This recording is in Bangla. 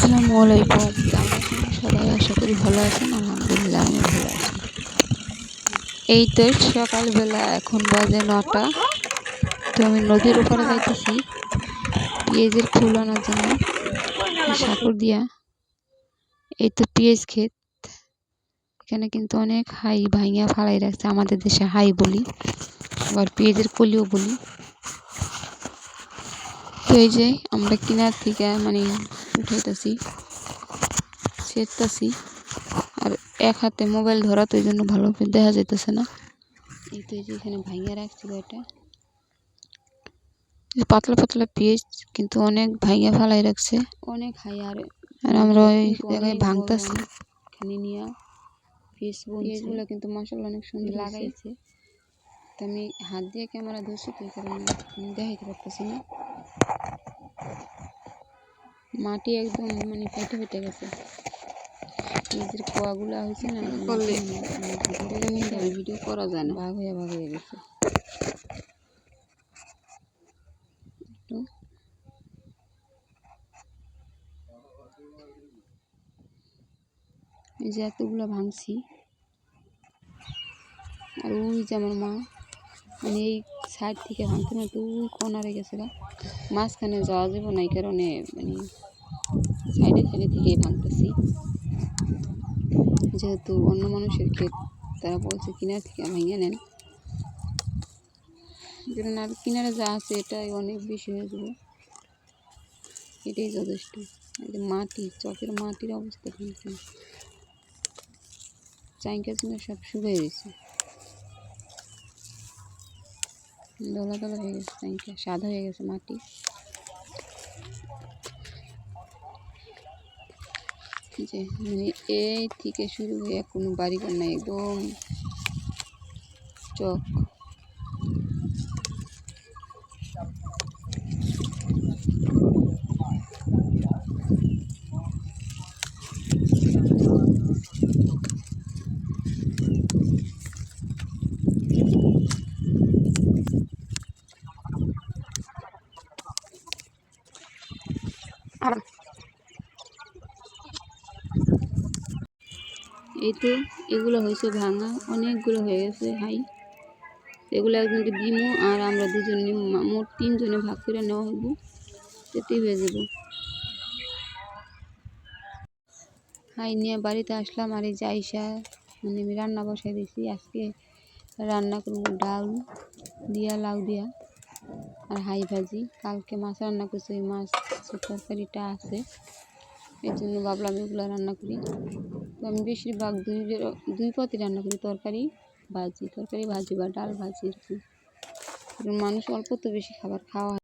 আসসালামু আলাইকুম। কেমন আছেন সবাই? আশা করি ভালো আছেন। আলহামদুলিল্লাহ আমি ভালো আছি। এই তো সকালবেলা, এখন বাজে 9টা। তো আমি নদীর ওপারে যাইতেছি পেঁয়াজের ফুল আনার জন্য। সাঁকর দিয়া এই তো পেঁয়াজ ক্ষেত। এখানে কিন্তু অনেক হাই ভাইঙা ফালাই রাখছে, আমাদের দেশে হাই বলি, আবার পেঁয়াজের কলিও বলি। তো এই যে আমরা কিনার থেকে উঠাইতেছি, ছেড়তেছি। আর এক হাতে মোবাইল ধরা, তো এই জন্য ভালো করে দেখা যাইতেছে না। এই তো এই যে এখানে ভাইঙা রাখছিল, এটা পাতলা পাতলা পেঁয়াজ, কিন্তু অনেক ভাইঙা ফালাই রাখছে, অনেক হাই। আর আমরা ওই জায়গায় ভাঙতেছি এখানে নিয়ে পেঁয়াজগুলো, কিন্তু মাশাআল্লাহ অনেক সুন্দর লাগাইছে। তো আমি হাত দিয়ে ক্যামেরা ধরছি, তো এই কারণে দেখাইতে পারতেছি না। মাটি একদম ফেটে ফেটে গেছে, পেঁয়াজের কোয়াগুলা হয়েছে না, ভিডিও করা যায় না, ভাগ হয়ে গেছে। এই যে এতগুলো ভাঙছি। আর ওই যে আমার মা এই সাইড থেকে ভাঙতে না, তো ওই কর্নারে গেছে গা, মাঝখানে যাওয়া যাব না, এই কারণে সাইডে থেকেই ভাঙতেছি। যেহেতু অন্য মানুষের ক্ষেত, তারা বলছে কিনার থেকে ভেঙে নেন, কারণ আর কিনারে যা আছে এটাই অনেক বেশি হয়ে যাবে, এটাই যথেষ্ট। মাটি, চকের মাটির অবস্থা কিন্তু চাইকা চিনা সব শুকিয়ে গেছে, দলা দলা হয়ে গেছে, চাইকা সাদা হয়ে গেছে মাটি। যে এই থেকে শুরু হয়ে কোনো বাড়িঘর নাই, একদম চক। এই তো এগুলো হয়েছে ভাঙা, অনেকগুলো হয়ে গেছে হাই। এগুলো একজনকে দিমু, আর আমরা দুজনে মোট 3 জনে ভাগ করে নেওয়া হইব, এতেই হয়ে যাব। হাই নিয়ে বাড়িতে আসলাম, আর এই যে আইসা আমি রান্না বসাই দিয়েছি। আজকে রান্না করবো ডাল দিয়া, লাউ দিয়া, আর হাই ভাজি। কালকে মাছ রান্না করছি, ওই মাছ তরকারিটা আছে, এর জন্য ভাবলাম এগুলো রান্না করি। তো আমি বেশিরভাগ দুই পদই রান্না করি, তরকারি ভাজি বা ডাল ভাজি, এরকম। মানুষ অল্প তো বেশি খাবার খাওয়া